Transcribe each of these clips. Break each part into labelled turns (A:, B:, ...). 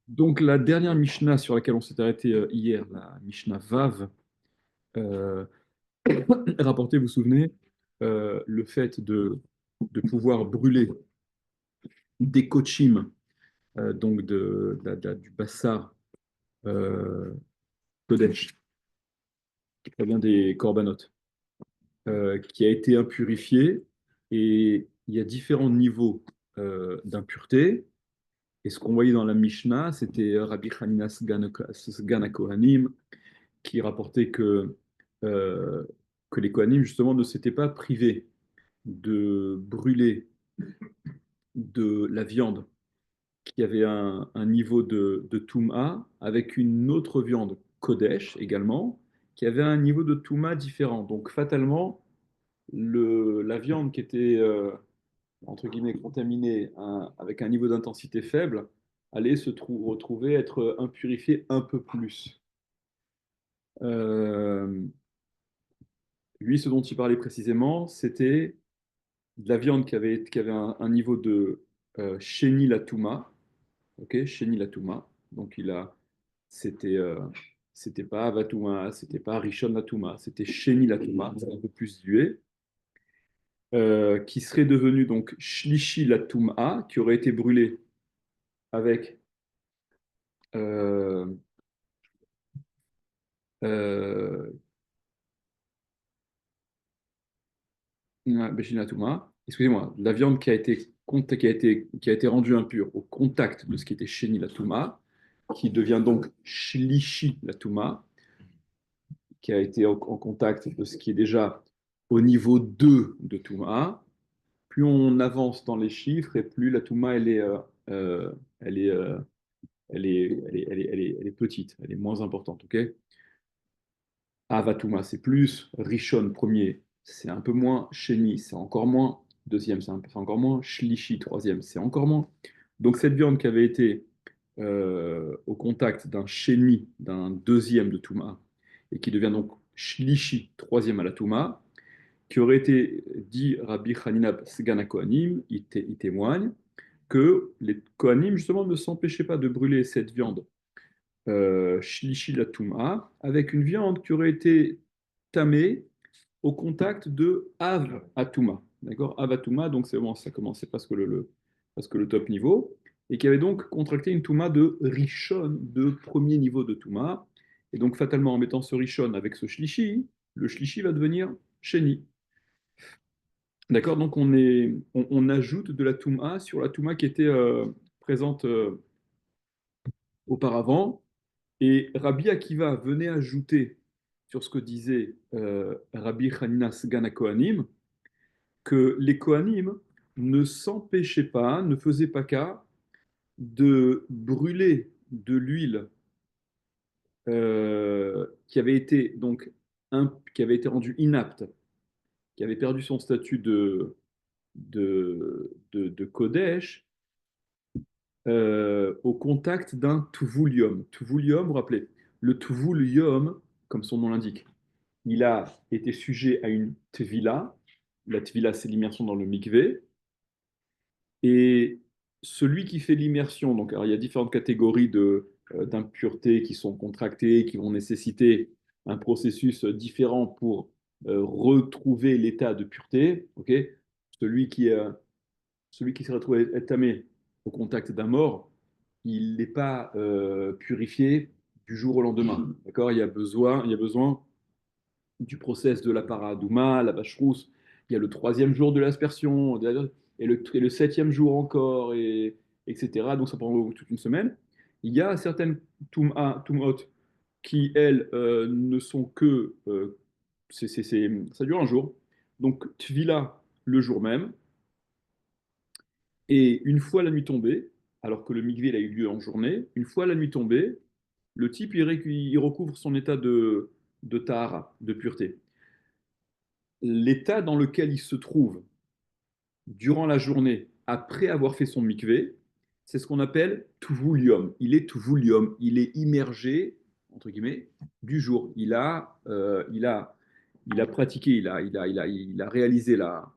A: Donc, la dernière Mishnah sur laquelle on s'est arrêté hier, la Mishnah Vav, euh, rapportait, vous vous souvenez, le fait de pouvoir brûler des kochim, donc du bassar kodesh, qui provient des korbanot, qui a été impurifié. Et il y a différents niveaux d'impureté. Et ce qu'on voyait dans la Mishnah, c'était Rabbi Hanina Sgan HaKohanim, qui rapportait euh, que les Kohanim, justement, ne s'étaient pas privés de brûler de la viande qui avait un niveau de Touma avec une autre viande, Kodesh également, qui avait un niveau de Touma différent. Donc, fatalement, la viande qui était, entre guillemets, contaminée avec un niveau d'intensité faible allait retrouver être impurifiée un peu plus. Euh, Lui, ce dont il parlait précisément, c'était de la viande qui avait un niveau de Sheni Latouma, ok, Sheni Latouma. Donc c'était pas Avatouma, c'était pas Rishon Latouma, c'était Sheni Latouma, c'est un peu plus dilué, qui serait devenu donc Shlishi Latouma, qui aurait été brûlé avec euh, euh, Sheni Latouma. Excusez-moi, la viande qui a été rendue impure au contact de ce qui était Sheni Latouma, qui devient donc Shlishi Latouma, qui a été en contact de ce qui est déjà au niveau 2 de Touma. Plus on avance dans les chiffres et plus la Touma euh, elle est, euh, elle est petite, elle est moins importante. Ok. Avatouma, c'est plus. Rishon, premier, c'est un peu moins. Sheni, c'est encore moins. Deuxième, c'est encore moins. Shlishi, troisième, c'est encore moins. Donc cette viande qui avait été au contact d'un Sheni, d'un deuxième de Touma, et qui devient donc Shlishi, troisième à la Touma, qui aurait été dit Rabbi Hanina Sgana Kohanim, il témoigne que les Kohanim, justement, ne s'empêchaient pas de brûler cette viande Shlishi la Touma avec une viande qui aurait été tamée au contact de Av Atuma. D'accord? Av Atuma, donc c'est bon, ça commençait presque le top niveau, et qui avait donc contracté une Touma de Rishon, de premier niveau de Touma. Et donc, fatalement, en mettant ce Rishon avec ce Shlishi, le Shlishi va devenir Sheni. D'accord? Donc, on ajoute de la Touma sur la Touma qui était présente auparavant. Et Rabbi Akiva venait ajouter sur ce que disait Rabbi Hanina Sgan HaKohanim, que les Kohanim ne s'empêchaient pas, ne faisaient pas cas de brûler de l'huile qui avait été donc qui avait été rendue inapte, qui avait perdu son statut de Kodesh, au contact d'un Tuvulium. Tuvulium, vous vous rappelez, le Tuvulium, comme son nom l'indique, il a été sujet à une tvila. La tvila, c'est l'immersion dans le mikvé. Et celui qui fait l'immersion, donc alors, il y a différentes catégories d'impuretés qui sont contractées, qui vont nécessiter un processus différent pour retrouver l'état de pureté. Ok. Celui qui, euh, Celui qui s'est retrouvé tamé au contact d'un mort, il n'est pas purifié du jour au lendemain. D'accord. Il y a besoin du process de la paradouma, la vache rousse. Il y a le troisième jour de l'aspersion, et le septième jour encore, etc. Donc ça prend toute une semaine. Il y a certaines tum'ot qui, elles, ne sont que... ça dure un jour. Donc tvila le jour même. Et une fois la nuit tombée, alors que le mikvé il a eu lieu en journée, une fois la nuit tombée, le type il recouvre son état de tahara, de pureté. L'état dans lequel il se trouve durant la journée après avoir fait son mikvé, c'est ce qu'on appelle tuvulium. Il est immergé, entre guillemets, du jour. Il a pratiqué, il a réalisé la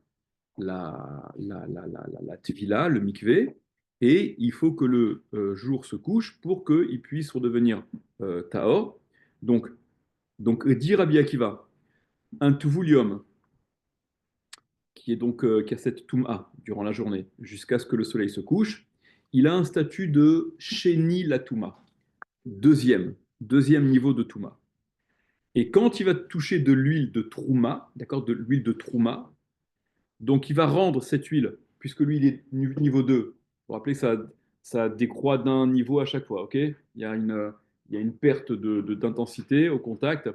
A: tvila, le mikvé, et il faut que le jour se couche pour qu'il puisse redevenir Tahor. Donc, dit Rabbi Akiva, un Tuvulium qui est donc qui a cette Toum'a durant la journée jusqu'à ce que le soleil se couche, il a un statut de Sheni la Touma, deuxième niveau de Touma. Et quand il va toucher de l'huile de Trouma, d'accord, de l'huile de Trouma, donc il va rendre cette huile, puisque lui il est niveau 2. Vous vous rappelez que ça décroît d'un niveau à chaque fois, ok? Il y a une perte d'intensité au contact,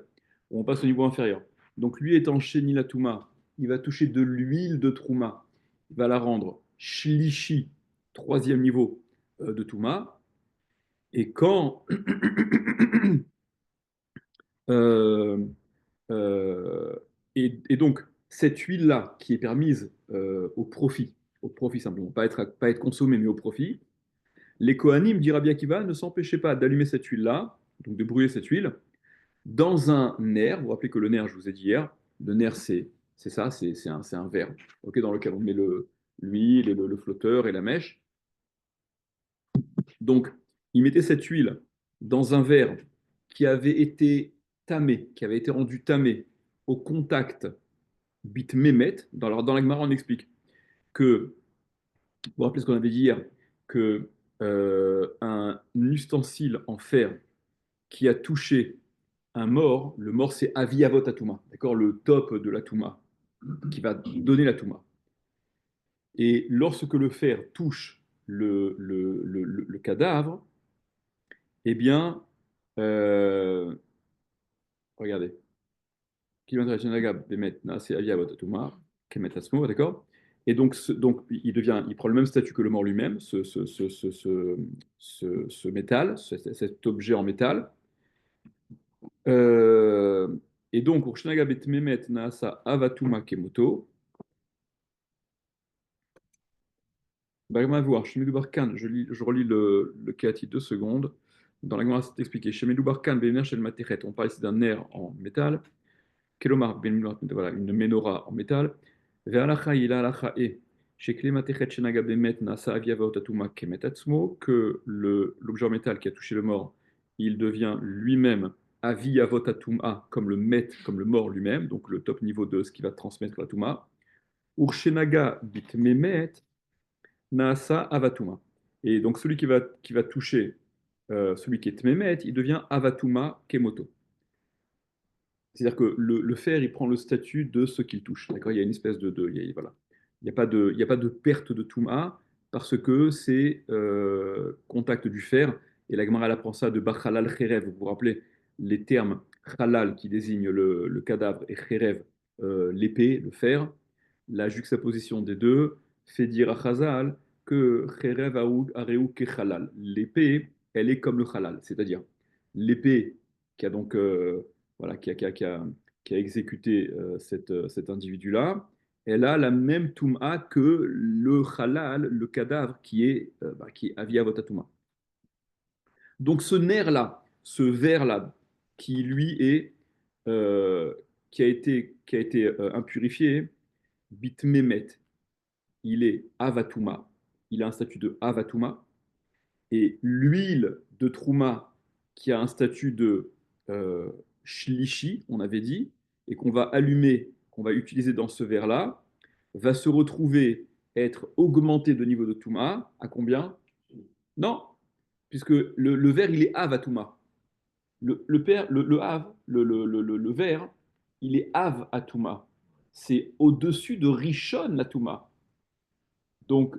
A: on passe au niveau inférieur. Donc lui étant Sheni la Touma, il va toucher de l'huile de Trouma, il va la rendre Shlishi, troisième niveau de Touma. Et quand euh, Euh, et donc, cette huile-là, qui est permise au profit simplement, pas être consommée, mais au profit, les Kohanim, dit Rabbi Akiva, ne s'empêchaient pas d'allumer cette huile-là, donc de brûler cette huile, dans un nerf. Vous vous rappelez que le nerf, je vous ai dit hier, le nerf, c'est ça, c'est un verre, ok, dans lequel on met l'huile, et le flotteur et la mèche. Donc, ils mettaient cette huile dans un verre qui avait été tamé, qui avait été rendu tamé au contact bit Mehmet. Dans la Gemara, on explique que, vous vous rappelez ce qu'on avait dit hier, que un ustensile en fer qui a touché un mort, le mort c'est Avi Avot Atuma, d'accord, le top de la Touma, qui va donner la Touma. Et lorsque le fer touche le cadavre, eh bien, euh, regardez, d'accord? Et donc, il prend le même statut que le mort lui-même, ce métal, cet objet en métal. Euh, et donc, Urshnaga bet Memet Naasa Avatuma Kemoto. Bagma voir, Shemidou Barkan, je relis le Kéati 2 secondes. Dans la Gemara, c'est expliqué. Shemidou Barkan, Bener Shel Matechet. On parle ici d'un nerf en métal. Kelomar, voilà, une menorah en métal. Ve'alacha ila alacha e. Chez Klematechet Shenaga Bemet Nasa Aviava Otatuma Kemetatsmo, que l'objet en métal qui a touché le mort, il devient lui-même Aviavotatuma, comme le met, comme le mort lui-même, donc le top niveau de ce qui va transmettre la Touma. Urshenaga Bit Memet Nasa Avatuma. Et donc celui qui va toucher celui qui est Tmemet, il devient Avatuma Kemoto. C'est-à-dire que le fer, il prend le statut de ce qu'il touche. D'accord? Il y a une espèce voilà. Il y a pas de perte de Touma parce que c'est contact du fer. Et la Gemara elle apprend ça de Bachalal Cherev. Vous vous rappelez les termes Halal qui désignent le cadavre et Cherev, l'épée, le fer. La juxtaposition des deux fait dire à Chazal que Cherev Areu Kechalal. L'épée, elle est comme le Halal. C'est-à-dire l'épée qui a donc voilà, qui a exécuté cet individu-là, elle a la même touma que le halal, le cadavre qui est avia votatuma. Donc ce nerf-là, ce verre-là, qui lui est, qui a été impurifié, bitmemet, il est avatuma, il a un statut de avatuma, et l'huile de Trouma, qui a un statut de euh, shlishi, on avait dit, et qu'on va allumer, qu'on va utiliser dans ce verre-là, va se retrouver être augmenté de niveau de Touma à combien? Non, puisque le verre, il est Av à Touma. Le Av, le verre, il est Av à Touma. C'est au-dessus de Rishon la Touma. Donc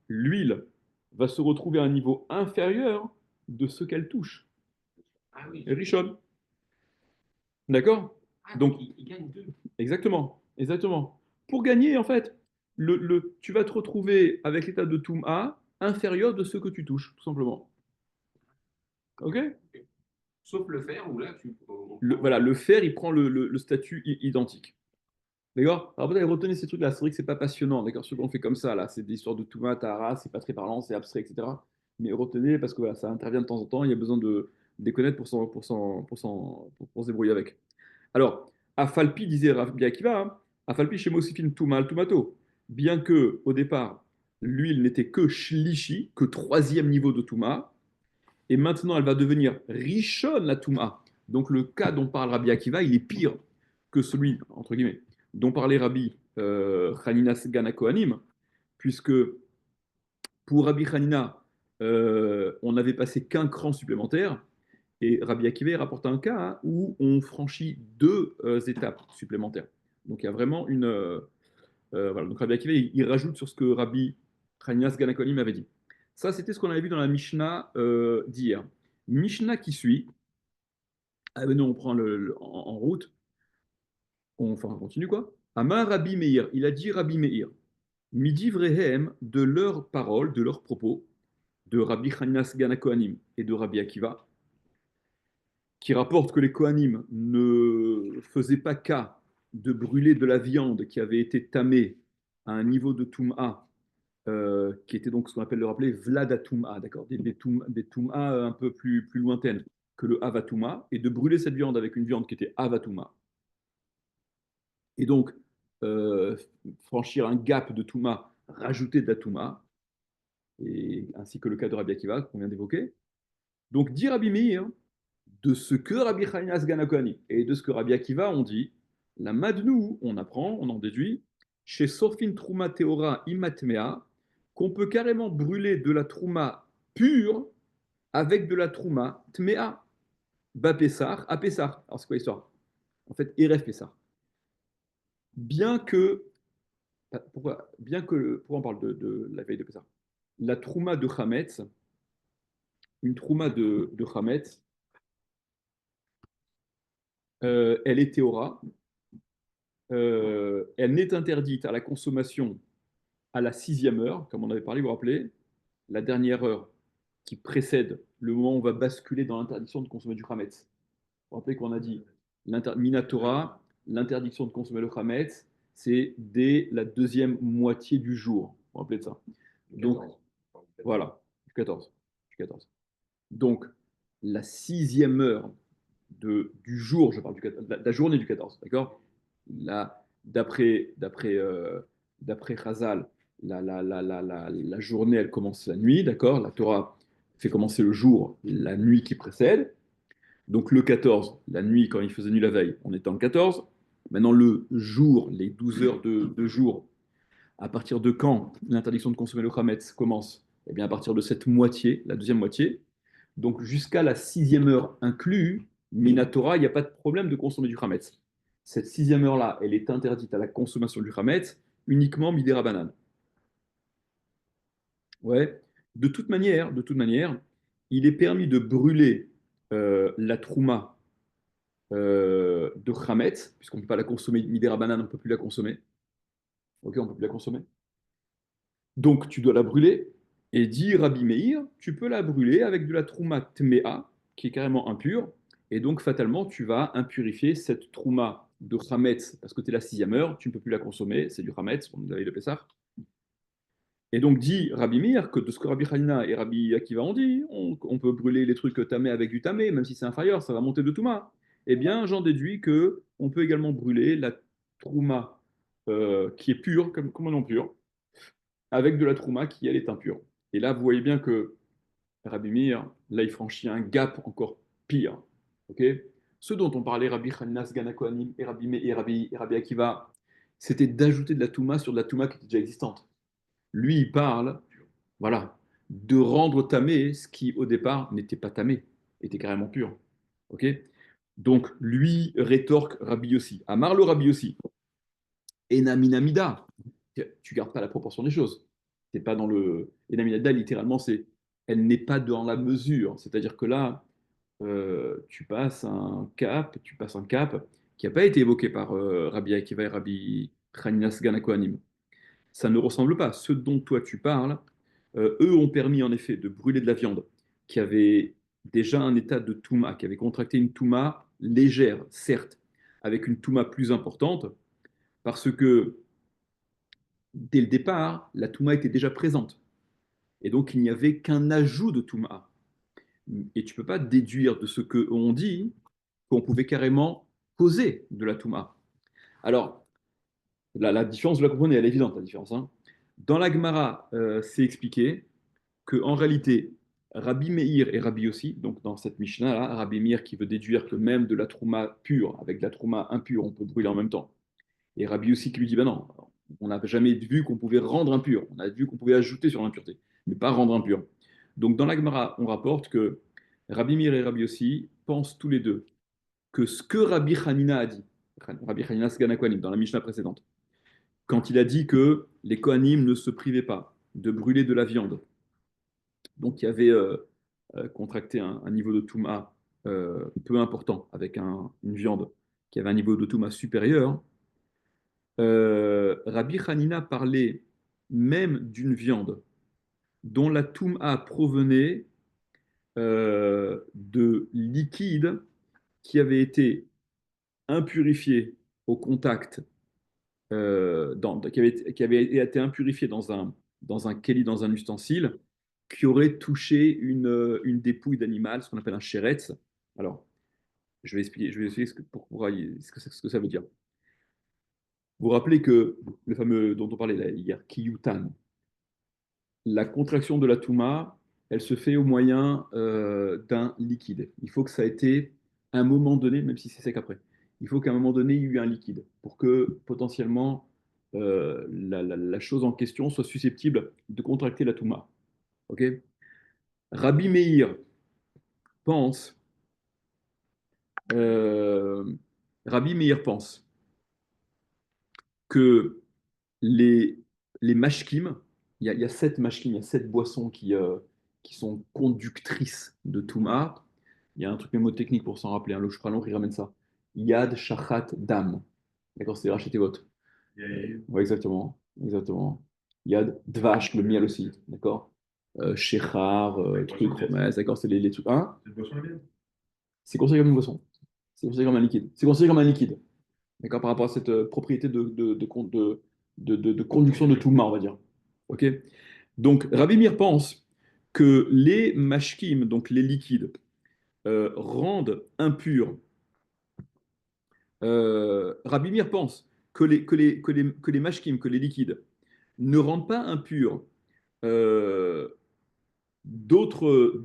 A: l'huile va se retrouver à un niveau inférieur de ce qu'elle touche.
B: Ah oui.
A: Rishon. D'accord? Donc,
B: Il gagne deux.
A: exactement. Exactement. Pour gagner, en fait, tu vas te retrouver avec l'état de Toum'a inférieur de ce que tu touches, tout simplement. OK?
B: Ok. Sauf le fer, où là,
A: Voilà, le fer, il prend le statut identique. D'accord? Alors peut-être retenez ces trucs-là. C'est vrai que c'est pas passionnant, d'accord? Ce qu'on fait comme ça, là, c'est des histoires de Touma, Tahara, c'est pas très parlant, c'est abstrait, etc. Mais retenez parce que voilà, ça intervient de temps en temps, il y a besoin de les connaître pour se débrouiller avec. Alors, Afalpi disait Rabbi Akiva, hein, Afalpi chez Mosifin Toumal Tumato. Bien que, au départ, L'huile n'était que shlishi, que troisième niveau de Touma, et maintenant elle va devenir Rishon la Touma. Donc le cas dont parle Rabbi Akiva, il est pire que celui, entre guillemets, dont parlait Rabbi Hanina Gana Kohanim, puisque pour Rabbi Hanina, on avait passé qu'un cran supplémentaire, et Rabbi Akiva rapporte un cas où on franchit deux étapes supplémentaires. Donc il y a vraiment une, voilà, donc Rabbi Akiva, il rajoute sur ce que Rabbi Hanina Gana Kohanim avait dit. Ça, c'était ce qu'on avait vu dans la Mishnah d'hier. Mishnah qui suit, ah ben non, on prend en route, on continue quoi. Amar Rabbi Meir, il a dit Rabbi Meir, midi vrehem de leurs paroles, de leurs propos, de Rabbi Chanas Gana Kohanim et de Rabbi Akiva, qui rapportent que les Kohanim ne faisaient pas cas de brûler de la viande qui avait été tamée à un niveau de Toum'a, qui était donc ce qu'on appelle le rappeler Vlada Toum'a, d'accord, des Toum'a un peu plus lointaines que le Havatouma, et de brûler cette viande avec une viande qui était Havatouma. Et donc, euh, franchir un gap de Touma, rajouter de la Touma, et, ainsi que le cas de Rabbi Akiva qu'on vient d'évoquer. Donc, dit Rabbi Meir, de ce que Rabbi Chaim Ganakoni et de ce que Rabbi Akiva ont dit, la Madnou, on apprend, on en déduit, chez Sofin Trouma Teora Imatmea, qu'on peut carrément brûler de la Trouma pure avec de la Trouma Tmea, Bapessar, à Pessar. Alors, c'est quoi l'histoire? En fait, Eref Pessar. Bien que pourquoi on parle de la veille de Pessah? La trouma de Hametz, une trouma de Hametz, elle est théora, elle n'est interdite à la consommation à la sixième heure, comme on avait parlé, vous vous rappelez, la dernière heure qui précède le moment où on va basculer dans l'interdiction de consommer du Hametz. Vous vous rappelez qu'on a dit Minatora, l'interdiction de consommer le Hametz, c'est dès la deuxième moitié du jour. Vous vous rappelez de ça? Donc, voilà, du 14. Du 14. Donc, la sixième heure du jour, je parle de la journée du 14, d'accord? D'après Chazal, la journée, elle commence la nuit, d'accord? La Torah fait commencer le jour, la nuit qui précède. Donc le 14, la nuit, quand il faisait nuit la veille, on était en 14. Maintenant, le jour, les 12 heures de jour, à partir de quand l'interdiction de consommer le Khametz commence? Eh bien, à partir de cette moitié, la deuxième moitié. Donc, jusqu'à la sixième heure inclus, Minatora, il n'y a pas de problème de consommer du Khametz. Cette sixième heure-là, elle est interdite à la consommation du Khametz uniquement Midera banane. Ouais. De toute manière, il est permis de brûler la trouma de Khametz, puisqu'on ne peut pas la consommer Midera banane, on ne peut plus la consommer. Ok, on ne peut plus la consommer. Donc tu dois la brûler. Et dit Rabbi Meir, tu peux la brûler avec de la trouma tmea, qui est carrément impure. Et donc fatalement, tu vas impurifier cette trouma de chametz, parce que tu es la sixième heure, tu ne peux plus la consommer, c'est du chametz, on avait le Pessah. Et donc dit Rabbi Meir que de ce que Rabbi Hanina et Rabbi Akiva ont dit, on peut brûler les trucs tamés avec du tamé, même si c'est inférieur, ça va monter de touma. Eh bien, j'en déduis que on peut également brûler la trouma qui est pure, comme non pure, avec de la trouma qui, elle, est impure. Et là, vous voyez bien que Rabbi Meir, là, il franchit un gap encore pire. Ok. Ce dont on parlait, Rabbi Hannas Ganakoanim et Rabbi Meir et Rabbi Akiva, c'était d'ajouter de la touma sur de la touma qui était déjà existante. Lui, il parle, voilà, de rendre tamé ce qui, au départ, n'était pas tamé, était carrément pur. Ok. Donc, lui rétorque Rabbi Yossi. Amar le Rabbi Yossi. Enaminamida. Tu gardes pas la proportion des choses. C'est pas dans le. Enaminamida, littéralement, c'est elle n'est pas dans la mesure. C'est-à-dire que là, tu passes un cap qui n'a pas été évoqué par Rabbi Akiva et Rabbi Chaninas Ganakoanim. Ça ne ressemble pas. Ce dont toi tu parles, eux ont permis en effet de brûler de la viande qui avait déjà un état de touma, qui avait contracté une touma légère, certes, avec une touma plus importante, parce que dès le départ, la Touma était déjà présente. Et donc, il n'y avait qu'un ajout de Touma. Et tu ne peux pas déduire de ce qu'on dit qu'on pouvait carrément causer de la Touma. Alors, la différence, vous la comprenez, elle est évidente, la différence. Hein. Dans la Gemara, c'est expliqué qu'en réalité, Rabbi Meir et Rabbi Yossi, donc dans cette Mishnah-là, Rabbi Meir qui veut déduire que même de la trouma pure avec de la trouma impure, on peut brûler en même temps. Et Rabbi Yossi qui lui dit, ben non, on n'a jamais vu qu'on pouvait rendre impur, on a vu qu'on pouvait ajouter sur l'impureté, mais pas rendre impur. Donc dans la Gemara, on rapporte que Rabbi Meir et Rabbi Yossi pensent tous les deux que ce que Rabbi Hanina a dit, Rabbi Hanina Sgan HaKohanim, dans la Mishnah précédente, quand il a dit que les Kohanim ne se privaient pas de brûler de la viande, donc il y avait contracté un niveau de Touma peu important, avec une viande qui avait un niveau de Touma supérieur, Rabbi Hanina parlait même d'une viande dont la Touma provenait de liquide qui avait été impurifié au contact, qui avait été impurifié dans un keli, dans un ustensile, qui aurait touché une dépouille d'animal, ce qu'on appelle un shéretz. Alors, je vais expliquer ce que ça veut dire. Vous vous rappelez que le fameux dont on parlait là, hier, Kiyutan, la contraction de la Touma, elle se fait au moyen d'un liquide. Il faut que ça ait été, à un moment donné, même si c'est sec après, il faut qu'à un moment donné, il y ait eu un liquide pour que potentiellement la chose en question soit susceptible de contracter la Touma. Ok. Rabbi Meir pense, euh, Rabbi Meir pense que les, les mashkim, il y a 7 mashkim, il y a 7 boissons qui sont conductrices de Touma. Il y a un truc mémotechnique pour s'en rappeler, le Shulchan Aruch, il ramène ça. Yad, Shachat, Dam. D'accord, c'est racheter votre. Ouais, exactement. Exactement. Yad, Dvash, le miel aussi. D'accord. Shechar, truc, Romes, d'accord, c'est les trucs. Hein. C'est considéré comme une boisson. C'est considéré comme un liquide. C'est considéré comme un liquide. D'accord, par rapport à cette propriété de conduction de Touma, on va dire. Ok. Donc, Rabbi Meir pense que les mashkim, donc les liquides, rendent impurs. Rabbi Meir pense que les mashkim, que les liquides, ne rendent pas impurs euh, d'autres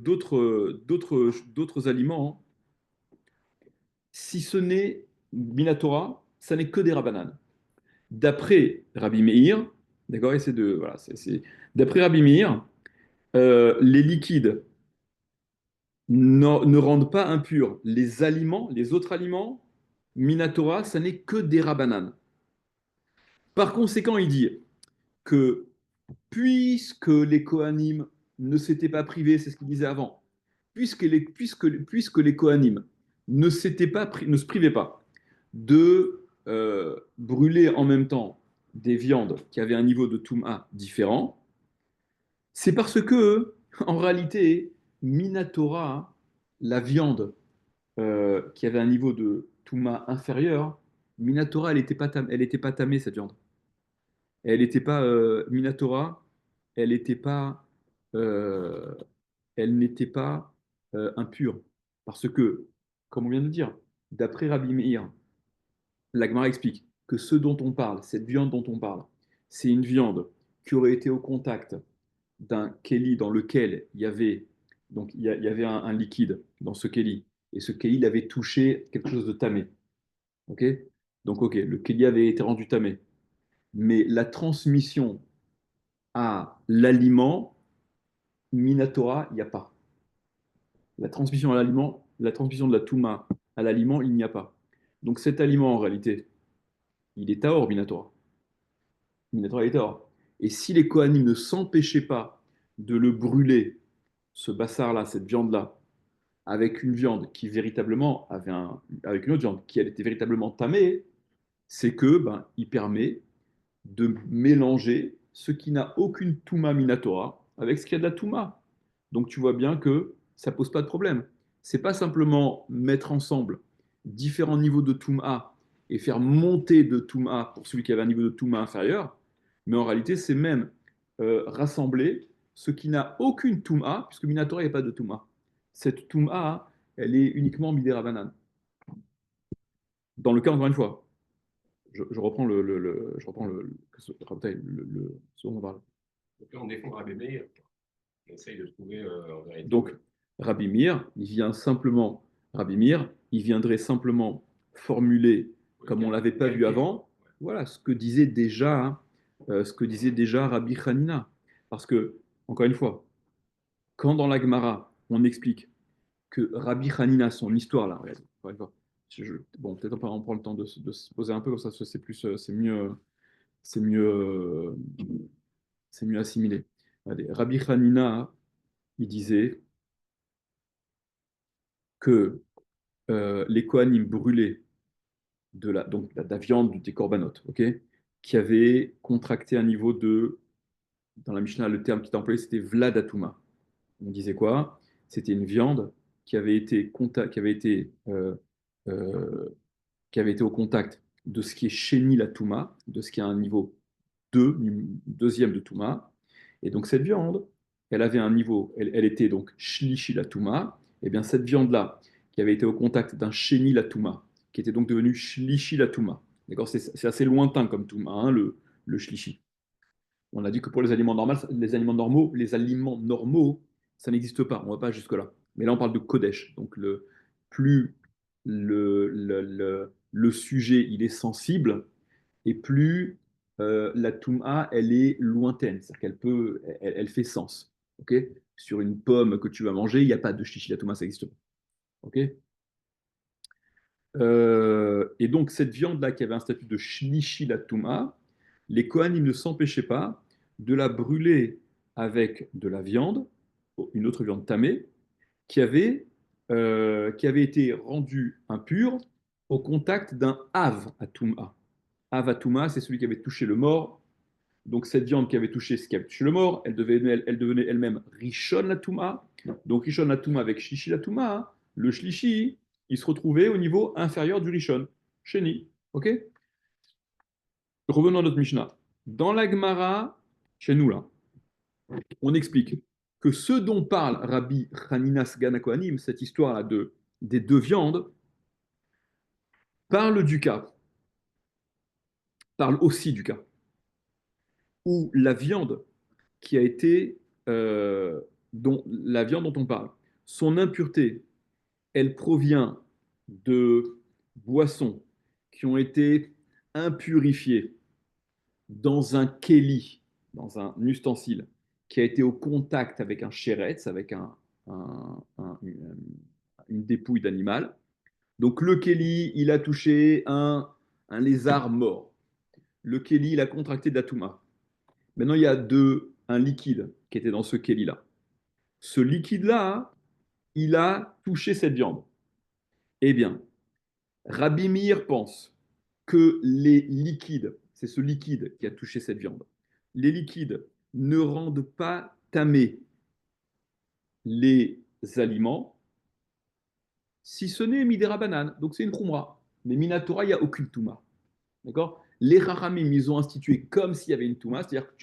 A: aliments, si ce n'est Minatora, ça n'est que des Rabbanan. D'après Rabbi Meir, d'accord, et c'est de, voilà, d'après Rabbi Meir, les liquides ne rendent pas impurs les aliments, les autres aliments. Minatora, ça n'est que des Rabbanan. Par conséquent, il dit que puisque les Kohanim ne s'étaient pas privés, c'est ce qu'il disait avant, puisque les Kohanim ne se privaient pas de brûler en même temps des viandes qui avaient un niveau de Touma différent, c'est parce que, en réalité, Minatora, la viande qui avait un niveau de Touma inférieur, Minatora, elle était pas tamée, cette viande. Elle n'était pas Minatora, elle n'était pas, euh, elle n'était pas impure. Parce que, comme on vient de le dire, d'après Rabbi Meir, la Gemara explique que ce dont on parle, cette viande dont on parle, c'est une viande qui aurait été au contact d'un keli dans lequel il y avait un liquide dans ce keli, et ce keli il avait touché quelque chose de tamé. Ok. Donc, ok, le keli avait été rendu tamé. Mais la transmission à l'aliment, Minatora, il n'y a pas. La transmission de la Touma à l'aliment, il n'y a pas. Donc cet aliment, en réalité, il est Tahor, Minatora. Minatora, il est Tahor. Et si les Kohanim ne s'empêchaient pas de le brûler, ce bassar-là, cette viande-là, avec une viande qui véritablement avec une autre viande qui elle était véritablement tamée, c'est que il permet de mélanger ce qui n'a aucune Touma Minatora avec ce qui a de la Touma. Donc tu vois bien que ça pose pas de problème. C'est pas simplement mettre ensemble différents niveaux de Touma et faire monter de Touma pour celui qui avait un niveau de Touma inférieur, mais en réalité c'est même rassembler ce qui n'a aucune Touma, puisque Minatora il n'y a pas de Touma. Cette Touma, elle est uniquement Midera Banane. Dans le cas, encore une fois, je reprends ce dont on parle.
B: Donc là, on défend Rabbi Meir. On essaye de trouver en vérité.
A: Donc, Rabbi Meir, Rabbi Meir, il viendrait simplement formuler, comme on ne l'avait pas vu avant, voilà ce que disait déjà Rabbi Hanina. Parce que, encore une fois, quand dans la Gemara, on explique que Rabbi Hanina, son histoire là, regarde, encore une fois, bon, peut-être on prend le temps de se poser un peu comme ça, c'est plus, c'est mieux, c'est mieux assimilé. Regardez, Rabbi Hanina, il disait que les Kohanim brûlaient de la viande des corbanotes, ok, qui avait contracté un niveau de, dans la Mishnah, le terme qui était employé, c'était Vladatuma. On disait quoi? C'était une viande euh, qui avait été au contact de ce qui est Sheni la Touma, de ce qui est un niveau 2, deuxième de Touma. Et donc cette viande, elle avait un niveau, elle était donc Shlishi la Touma. Et bien cette viande-là, qui avait été au contact d'un Sheni la Touma, qui était donc devenu Shlishi la Touma. D'accord, c'est assez lointain comme Touma, hein, le Shlishi. On a dit que pour les aliments normaux, ça n'existe pas. On ne va pas jusque-là. Mais là, on parle de Kodesh. Donc, plus le sujet il est sensible, et plus la Touma, elle est lointaine. C'est-à-dire elle fait sens. Ok, sur une pomme que tu vas manger, il n'y a pas de chichi la Touma, ça n'existe pas. Ok. Et donc, cette viande-là qui avait un statut de shlishi la Touma, les Kohanim ne s'empêchaient pas de la brûler avec de la viande, une autre viande tamée, qui avait été rendue impure au contact d'un Av à Touma. Av à Touma, c'est celui qui avait touché le mort. Donc cette viande qui avait touché ce qui avait touché le mort, elle devenait elle-même Rishon la Touma. Donc Rishon la Touma avec Shlishi la Touma, hein. Le Shlishi, il se retrouvait au niveau inférieur du Rishon. Sheni. Ok. Revenons à notre Mishnah. Dans la Gemara, chez nous là, on explique que ce dont parle Rabbi Haninas Ganakoanim, cette histoire-là des deux viandes, parle du cas, parle aussi du cas où la viande qui a été, la viande dont on parle, son impureté, elle provient de boissons qui ont été impurifiées dans un kéli, dans un ustensile, qui a été au contact avec un chéretz, avec une dépouille d'animal. Donc le kéli, il a touché un lézard mort. Le kéli, il a contracté de la touma. Maintenant, il y a un liquide qui était dans ce kéli-là. Ce liquide-là, il a touché cette viande. Eh bien, Rabbi Meir pense que les liquides, c'est ce liquide qui a touché cette viande, les liquides ne rendent pas tamés les aliments, si ce n'est midera banane. Donc c'est une khumra. Mais minatora, il n'y a aucune touma. D'accord. Les rachamim, ils ont institué comme s'il y avait une touma, c'est-à-dire que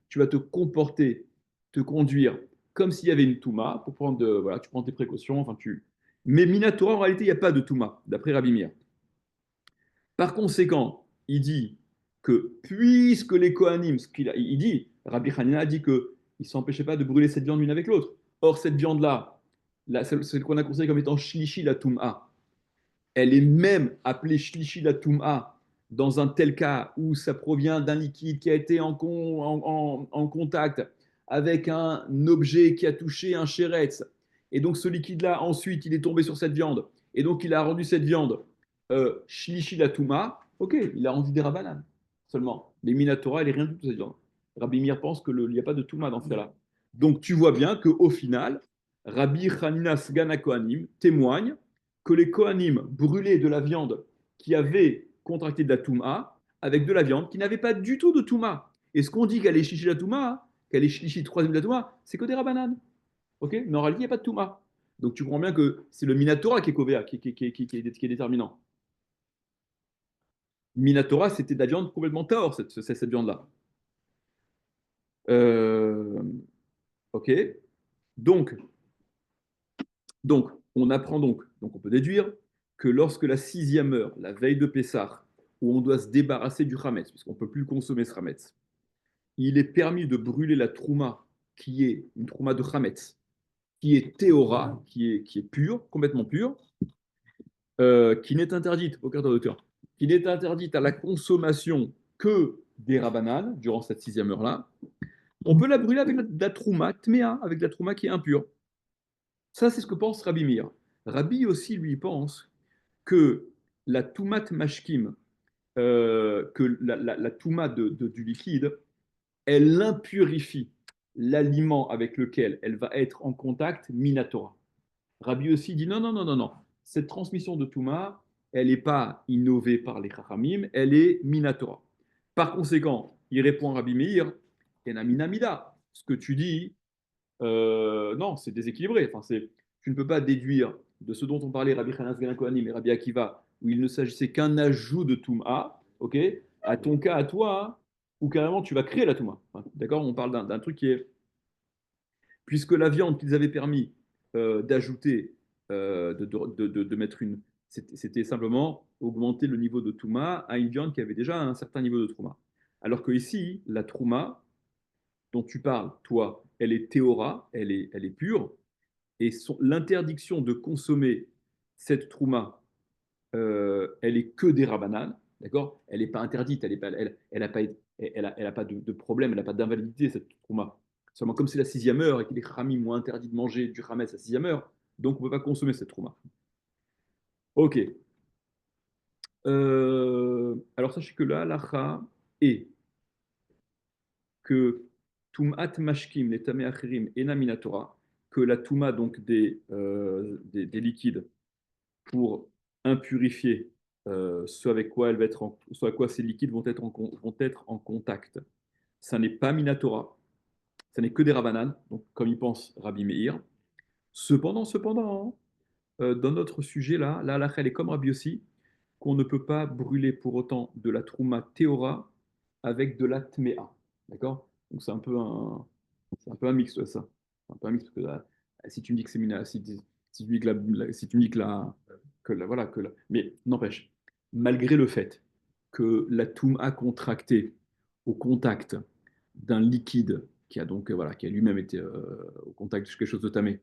A: tu vas te comporter, te conduire comme s'il y avait une touma pour prendre voilà, tu prends tes précautions. Mais minatora, en réalité, il n'y a pas de touma, d'après Rabbi Meir. Par conséquent, il dit que puisque les Kohanim, il dit, Rabbi Hanina a dit que ne s'empêchait pas de brûler cette viande l'une avec l'autre. Or, cette viande-là, celle qu'on a considérée comme étant shlishi la touma, elle est même appelée shlishi la touma dans un tel cas où ça provient d'un liquide qui a été en contact avec un objet qui a touché un chéretz. Et donc ce liquide-là, ensuite, il est tombé sur cette viande. Et donc il a rendu cette viande shlishi la touma. Ok, il a rendu des rabanan seulement. Mais minatora, elle est rien du tout cette viande. Rabbi Mir pense qu'il n'y a pas de touma dans ce cas-là. Donc tu vois bien qu'au final, Rabbi Hanina Sgana Kohanim témoigne que les Kohanim brûlaient de la viande qui avait contracté de la Touma avec de la viande qui n'avait pas du tout de Touma. Et ce qu'on dit qu'elle est chichi la Touma, qu'elle est chichi troisième de la Touma, c'est que des rabananes. Ok. Mais en réalité, il n'y a pas de Touma. Donc tu comprends bien que c'est le Minatora qui est Kovea, qui est déterminant. Minatora, c'était de la viande complètement tahor, cette viande-là. Euh, ok. Donc, Donc, on apprend donc on peut déduire que lorsque la sixième heure, la veille de Pessah, où on doit se débarrasser du Hametz, puisqu'on ne peut plus consommer ce Hametz, il est permis de brûler la trouma, qui est une trouma de Hametz, qui est théora, qui est pure, complètement pure, qui n'est interdite, au quart d'auteur, qui n'est interdite à la consommation que des rabananes durant cette sixième heure-là. On peut la brûler avec de la trouma, tméa, avec de la trouma qui est impure. Ça, c'est ce que pense Rabbi Meir. Rabbi aussi, lui, pense que la toumat mashkim, que la touma du liquide, elle impurifie l'aliment avec lequel elle va être en contact minatora. Rabbi aussi dit non, non, non, non, non. Cette transmission de touma, elle n'est pas innovée par les chachamim, elle est minatora. Par conséquent, il répond à Rabbi Meir, enaminamida. Ce que tu dis, non, c'est déséquilibré. Enfin, tu ne peux pas déduire de ce dont on parlait Rabbi Chanas Ben Kohanim et Rabbi Akiva, où il ne s'agissait qu'un ajout de Touma, ok, à ton cas, à toi, hein, où carrément tu vas créer la Touma. Enfin, d'accord. On parle d'un truc qui est. Puisque la viande qu'ils avaient permis d'ajouter, de mettre une. C'était simplement augmenter le niveau de Touma à une viande qui avait déjà un certain niveau de Trouma. Alors que ici, la Trouma dont tu parles, toi, elle est théora, elle est pure, et l'interdiction de consommer cette trouma, elle est que des rabananes, d'accord. Elle n'est pas interdite, elle a pas, elle a pas de problème, elle n'a pas d'invalidité, cette trouma. Seulement, comme c'est la sixième heure et que les khamim ont interdit de manger du hametz à la sixième heure, donc on ne peut pas consommer cette trouma. Ok. Alors sachez que la halacha est que Tum'at Mashkim, les Tamé Achirim, et Naminatora, que la Touma, donc des liquides, pour impurifier ce avec quoi elle va être ce avec quoi ces liquides vont être en contact. Ça n'est pas Minatora, ça n'est que des Rabbanan, donc comme il pense Rabbi Meir. Cependant, dans notre sujet là, la halakha, elle est comme Rabbi aussi, qu'on ne peut pas brûler pour autant de la Trouma Théora avec de la Tméa. D'accord. Donc c'est un peu un mix, ouais, ça. C'est un peu un mix, parce que là, si tu me dis que c'est mina, si tu me dis que si tu me dis voilà, mais n'empêche, malgré le fait que la a contracté au contact d'un liquide qui a donc, voilà, qui a lui-même été au contact de quelque chose de tamé,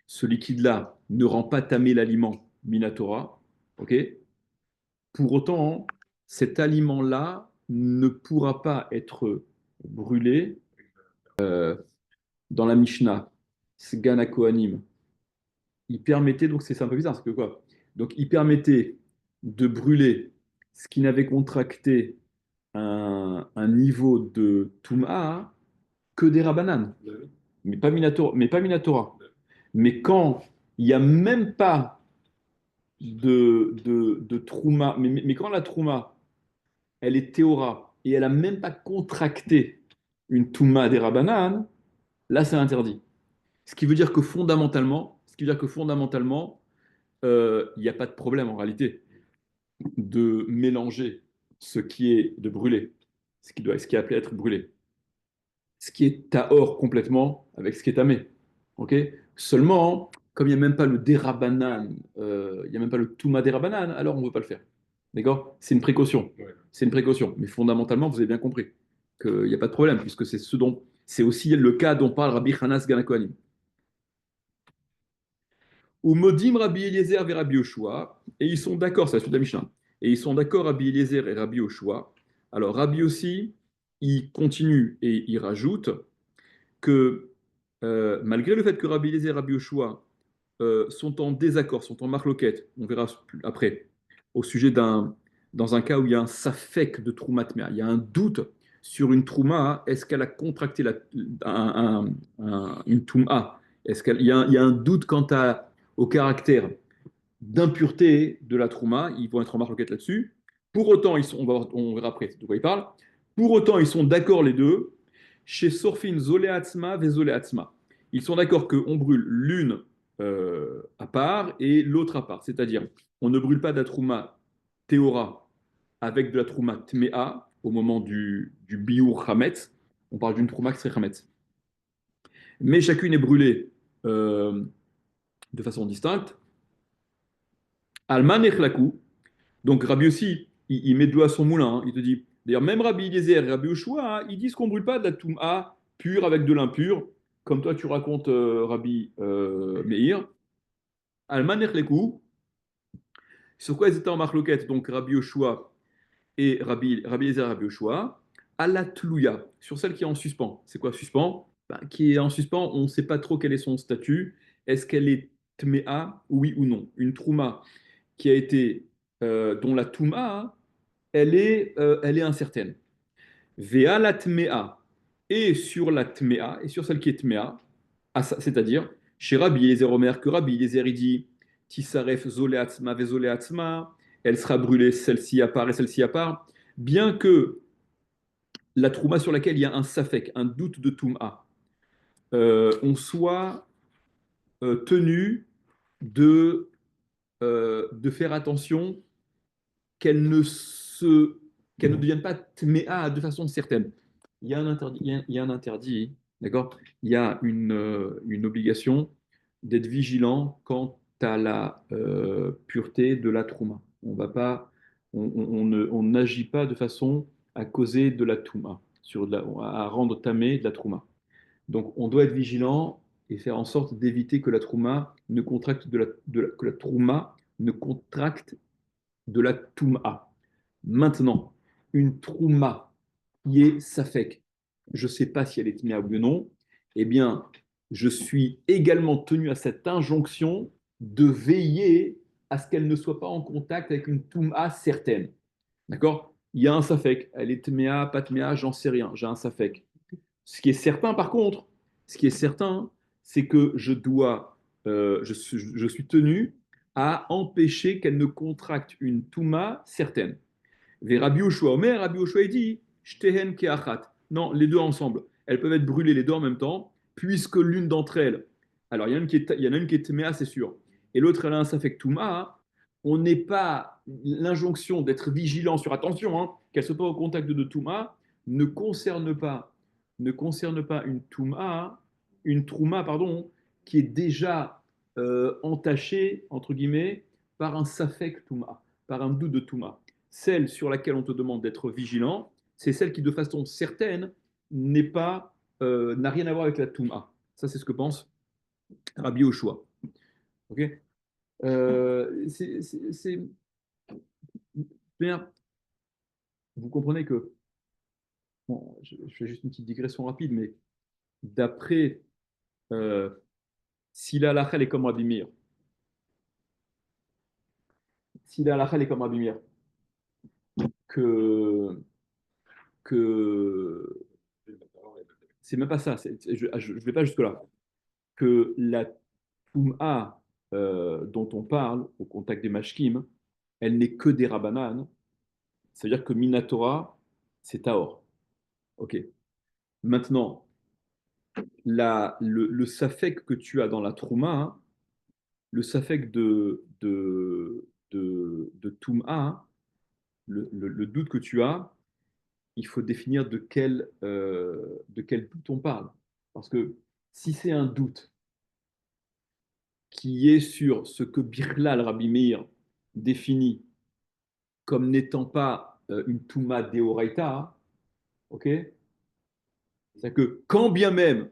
A: ce liquide-là ne rend pas tamé l'aliment minatora, ok. Pour autant, cet aliment-là ne pourra pas être brûlé dans la Mishnah, Sgana Kohanim, il permettait, donc c'est un peu bizarre, parce que quoi? Donc il permettait de brûler ce qui n'avait contracté un niveau de Touma que des Rabbanan, mais pas Minatora. Mais quand il n'y a même pas de Trouma, mais quand la Trouma, elle est Théora, et elle n'a même pas contracté une Touma des Rabbanan, là c'est interdit. Ce qui veut dire que fondamentalement, il n'y a pas de problème en réalité de mélanger ce qui est de brûler, ce qui est appelé être brûlé, ce qui est tahor complètement avec ce qui est tamé. Ok. Seulement, comme il n'y a même pas le dérabanan, il n'y a même pas le touma dérabanan, alors on ne veut pas le faire. D'accord. C'est une précaution.
B: Ouais.
A: C'est une précaution. Mais fondamentalement, vous avez bien compris qu'il n'y a pas de problème, puisque c'est aussi le cas dont parle Rabbi Hanas Ganakoanim. Ou Modim Rabbi Eliezer et Rabbi Yoshua, et ils sont d'accord, c'est la suite de la Mishnah, et ils sont d'accord Rabbi Eliezer et Rabbi Yoshua. Alors Rabbi aussi, il continue et il rajoute que malgré le fait que Rabbi Eliezer et Rabbi Yoshua sont en désaccord, sont en marloquette, on verra après, au sujet dans un cas où il y a un safek de Troumat Mea, il y a un doute sur une Trouma, est-ce qu'elle a contracté une Touma? Il y a un doute quant au caractère d'impureté de la Trouma, ils vont être en marloquette là-dessus. Pour autant, on verra après de quoi ils parlent. Pour autant, ils sont d'accord les deux. Chez Sorfin Zoleatzma Vezoleatzma. Ils sont d'accord qu'on brûle l'une à part et l'autre à part. C'est-à-dire, on ne brûle pas de la Trouma Théora avec de la Trouma Tmea au moment du Biur Hametz. On parle d'une Trouma qui serait Hametz. Mais chacune est brûlée de façon distincte. Alman Echlaku. Donc Rabbi aussi, il met de l'eau à son moulin. Hein. Il te dit, D'ailleurs, même Rabbi Eliezer et Rabbi Yoshua, hein, ils disent qu'on ne brûle pas de la touma pure avec de l'impur, comme toi tu racontes Rabbi Meir. Alman Echlekou, sur quoi ils étaient en marloquette, donc Rabbi Yoshua et Rabbi Eliezer et Rabbi Yoshua, à la tlouya, sur celle qui est en suspens. C'est quoi suspens? Ben, qui est en suspens, on ne sait pas trop quel est son statut. Est-ce qu'elle est tméa, oui ou non? Une trouma qui a été, dont la touma, elle est incertaine. Vea la tméa, et sur la tméa, et sur celle qui est tméa, c'est-à-dire chez Rabbi Eliezer Omer, que Rabbi Eliezer il dit Tisaref zoleatzma vezoleatzma, elle sera brûlée celle-ci à part et celle-ci à part, bien que la trouma sur laquelle il y a un safek, un doute de touma, on soit tenu de faire attention qu'elle ne se, qu'elle ne devienne pas tméa de façon certaine. Il y a un interdit, il y a un interdit, d'accord? Il y a une obligation d'être vigilant quant à la pureté de la trouma. On va pas, on n'agit pas de façon à causer de la touma, à rendre tamé de la trouma. Donc, on doit être vigilant et faire en sorte d'éviter que la trouma ne contracte que la trouma ne contracte de la touma. Maintenant, une trouma qui est safek, je ne sais pas si elle est tmia ou non, eh bien, je suis également tenu à cette injonction de veiller à ce qu'elle ne soit pas en contact avec une touma certaine. D'accord? Il y a un safek, elle est tmea, pas tmea, j'en sais rien, j'ai un safek. Ce qui est certain, par contre, ce qui est certain, c'est que je suis tenu à empêcher qu'elle ne contracte une touma certaine. Ve Rabbi Yoshua Omer, Rabbi Yoshua il dit, Shtehen keachat. Non, les deux ensemble. Elles peuvent être brûlées les deux en même temps, puisque l'une d'entre elles, alors il y en a une qui est tméa, c'est sûr, et l'autre elle a un safek touma. On n'est pas l'injonction d'être vigilant sur attention, hein, qu'elle ne soit pas au contact de touma, ne concerne pas, ne concerne pas une trouma, pardon, qui est déjà entachée entre guillemets par un safek touma, par un doute de touma. Celle sur laquelle on te demande d'être vigilant, c'est celle qui, de façon certaine, n'a rien à voir avec la Touma. Ça, c'est ce que pense Rabbi Yoshua. Ok. Bien, vous comprenez que, bon, je fais juste une petite digression rapide, mais d'après, euh, si la halakha est comme Rabbi Meir, si la halakha est comme Rabbi Meir, que, que c'est même pas ça, je ne vais pas jusque-là, que la Touma dont on parle au contact des mashkim, elle n'est que des Rabbanan. C'est-à-dire que Minatora, c'est Taor. Ok. Maintenant, le safek que tu as dans la Trouma, hein, le safek de Touma, hein, le doute que tu as, il faut définir de quel doute on parle. Parce que si c'est un doute qui est sur ce que Birlal Rabbi Meir définit comme n'étant pas une Touma Deoraita, ok? C'est-à-dire que quand bien même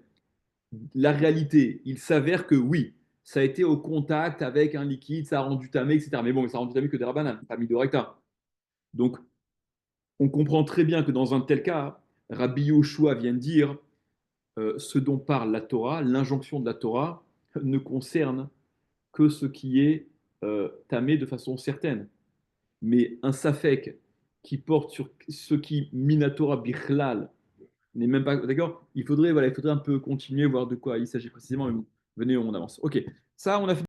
A: la réalité, il s'avère que oui, ça a été au contact avec un liquide, ça a rendu tamé, etc. Mais bon, ça a rendu tamé que des Rabbanan, pas Midoraita. Donc, on comprend très bien que dans un tel cas, Rabbi Yoshua vient de dire ce dont parle la Torah, l'injonction de la Torah ne concerne que ce qui est tamé de façon certaine. Mais un safek qui porte sur ce qui minatora bichlal n'est même pas d'accord. Il faudrait un peu continuer, voir de quoi il s'agit précisément. Mais venez, on avance. Ok, ça, on a fait.